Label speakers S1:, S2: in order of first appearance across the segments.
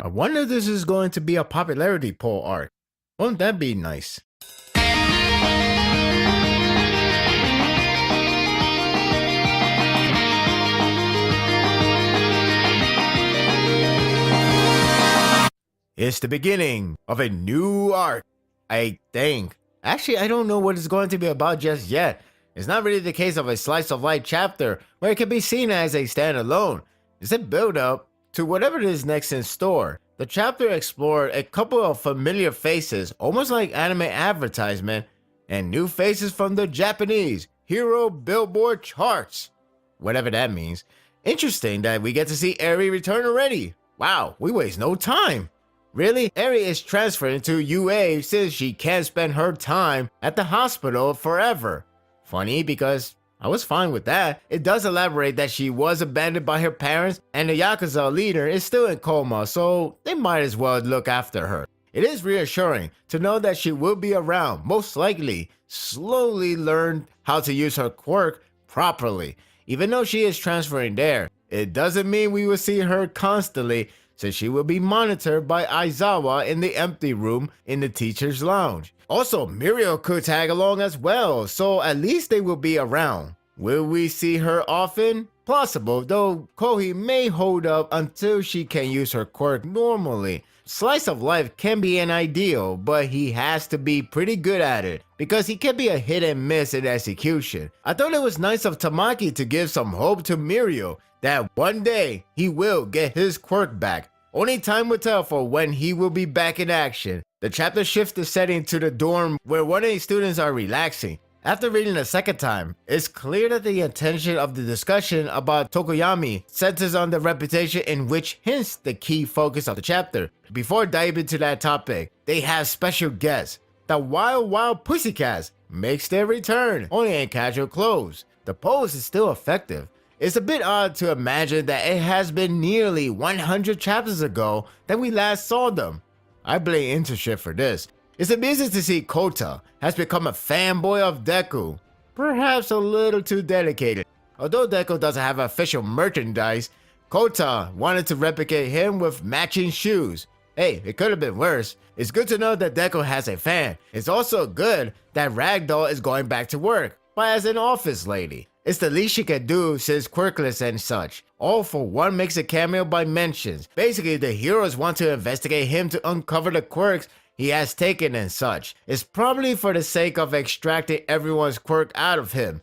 S1: I wonder if this is going to be a popularity poll arc. Won't that be nice? It's the beginning of a new arc, I think. Actually, I don't know what it's going to be about just yet. It's not really the case of a slice of life chapter where it can be seen as a standalone. It's a build up to whatever is next in store. The chapter explored a couple of familiar faces, almost like anime advertisement, and new faces from the Japanese hero billboard charts. Whatever that means. Interesting that we get to see Eri return already. Wow, we waste no time. Really? Eri is transferring to UA since she can't spend her time at the hospital forever. Funny because I was fine with that. It does elaborate that she was abandoned by her parents and the Yakuza leader is still in coma, so they might as well look after her. It is reassuring to know that she will be around, most likely, slowly learn how to use her quirk properly. Even though she is transferring there, it doesn't mean we will see her constantly, since she will be monitored by Aizawa in the empty room in the teacher's lounge. Also, Mirio could tag along as well, so at least they will be around. Will we see her often? Possible, though Kohi may hold up until she can use her quirk normally. Slice of life can be an ideal, but he has to be pretty good at it, because he can be a hit and miss in execution. I thought it was nice of Tamaki to give some hope to Mirio, that one day he will get his quirk back. Only time will tell for when he will be back in action. The chapter shifts the setting to the dorm where one of the students are relaxing. After reading the second time, it's clear that the intention of the discussion about Tokoyami centers on the reputation in which hints the key focus of the chapter. Before diving into that topic, they have special guests. The Wild Wild Pussycats makes their return, only in casual clothes. The pose is still effective. It's a bit odd to imagine that it has been nearly 100 chapters ago that we last saw them. I blame internship for this. It's amusing to see Kota has become a fanboy of Deku. Perhaps a little too dedicated. Although Deku doesn't have official merchandise, Kota wanted to replicate him with matching shoes. Hey, it could have been worse. It's good to know that Deku has a fan. It's also good that Ragdoll is going back to work, but as an office lady. It's the least she can do since quirkless and such. All for One makes a cameo by mentions. Basically, the heroes want to investigate him to uncover the quirks he has taken and such. It's probably for the sake of extracting everyone's quirk out of him,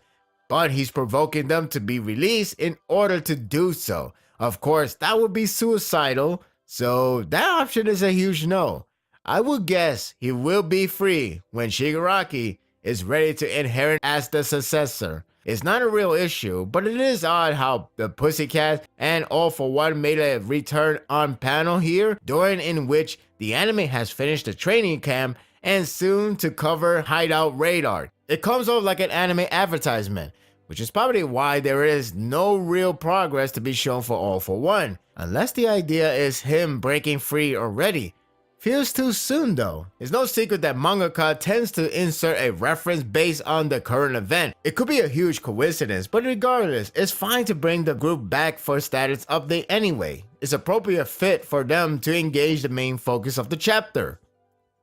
S1: but he's provoking them to be released in order to do so. Of course, that would be suicidal, so that option is a huge no. I would guess he will be free when Shigaraki is ready to inherit as the successor. It's not a real issue, but it is odd how the Pussycat and All for One made a return on panel here, during in which the anime has finished the training camp and soon to cover Hideout Radar. It comes off like an anime advertisement, which is probably why there is no real progress to be shown for All for One, unless the idea is him breaking free already. Feels too soon though. It's no secret that mangaka tends to insert a reference based on the current event. It could be a huge coincidence, but regardless, it's fine to bring the group back for status update anyway. It's appropriate fit for them to engage the main focus of the chapter.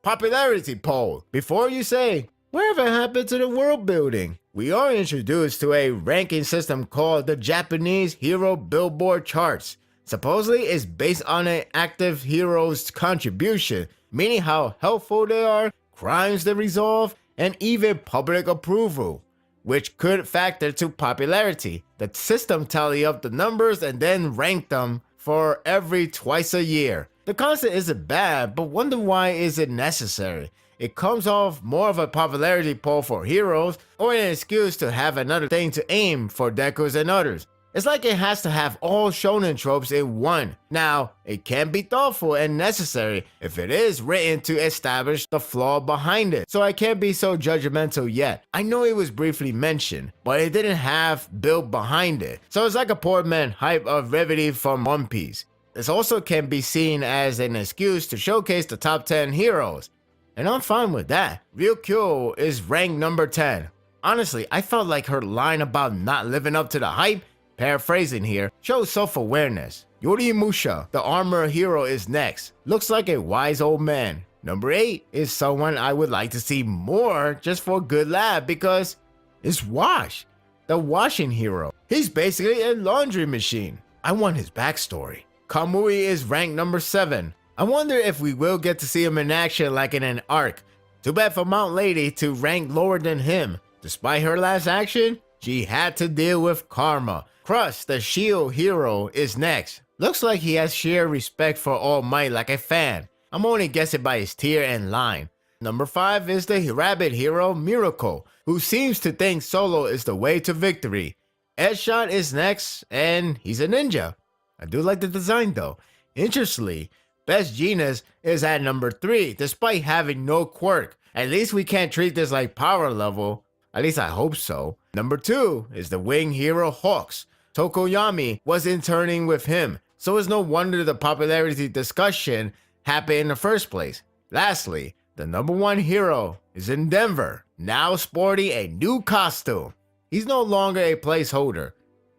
S1: Popularity poll. Before you say, whatever happened to the world building? We are introduced to a ranking system called the Japanese Hero Billboard Charts. Supposedly, it's based on an active hero's contribution, meaning how helpful they are, crimes they resolve, and even public approval, which could factor to popularity. The system tally up the numbers and then rank them for every twice a year. The concept isn't bad, but wonder why is it necessary? It comes off more of a popularity poll for heroes, or an excuse to have another thing to aim for Dekus and others. It's like it has to have all shonen tropes in one. Now, it can be thoughtful and necessary if it is written to establish the flaw behind it, so I can't be so judgmental yet. I know it was briefly mentioned, but it didn't have built behind it, so it's like a poor man hype of Revity from One Piece. This also can be seen as an excuse to showcase the top 10 heroes, and I'm fine with that. Ryukyu is ranked number 10. Honestly, I felt like her line about not living up to the hype, paraphrasing here, shows self-awareness. Yorimusha, the armor hero, is next. Looks like a wise old man. Number 8 is someone I would like to see more just for a good laugh because it's Wash, the washing hero. He's basically a laundry machine. I want his backstory. Kamui is ranked number 7. I wonder if we will get to see him in action like in an arc. Too bad for Mount Lady to rank lower than him. Despite her last action, she had to deal with karma. Crush, the shield hero, is next. Looks like he has sheer respect for All Might like a fan. I'm only guessing by his tier and line. Number 5 is the rabbit hero Miracle, who seems to think solo is the way to victory. Edshot is next, and he's a ninja. I do like the design though. Interestingly, Best Genus is at number 3 despite having no quirk. At least we can't treat this like power level. At least I hope so. Number 2 is the wing hero Hawks. Tokoyami was interning with him, so it's no wonder the popularity discussion happened in the first place. Lastly, the number 1 hero is in Denver, now sporting a new costume. He's no longer a placeholder.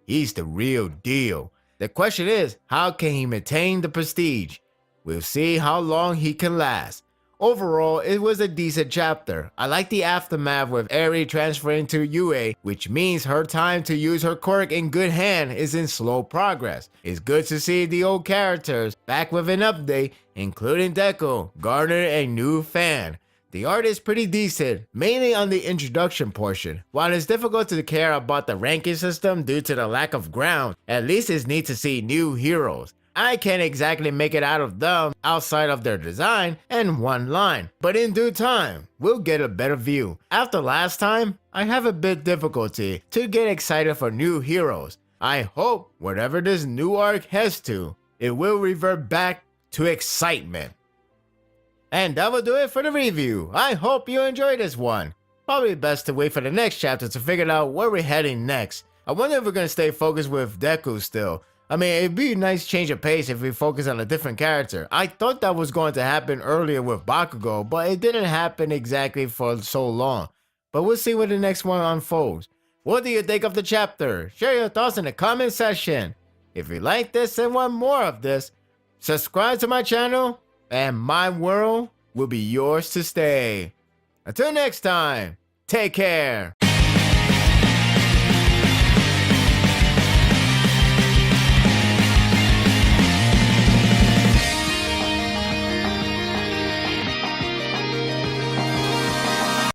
S1: He's the real deal. The question is, how can he maintain the prestige? We'll see how long he can last. Overall, it was a decent chapter. I like the aftermath with Eri transferring to UA, which means her time to use her quirk in good hand is in slow progress. It's good to see the old characters back with an update, including Deku, garner a new fan. The art is pretty decent, mainly on the introduction portion. While it's difficult to care about the ranking system due to the lack of ground, at least it's neat to see new heroes. I can't exactly make it out of them outside of their design and one line, but in due time, we'll get a better view. After last time, I have a bit difficulty to get excited for new heroes. I hope whatever this new arc heads to, it will revert back to excitement. And that will do it for the review. I hope you enjoyed this one. Probably best to wait for the next chapter to figure out where we're heading next. I wonder if we're gonna stay focused with Deku still. I mean, it'd be a nice change of pace if we focus on a different character. I thought that was going to happen earlier with Bakugo, but it didn't happen exactly for so long. But we'll see when the next one unfolds. What do you think of the chapter? Share your thoughts in the comment section. If you like this and want more of this, subscribe to my channel, and my world will be yours to stay. Until next time, take care.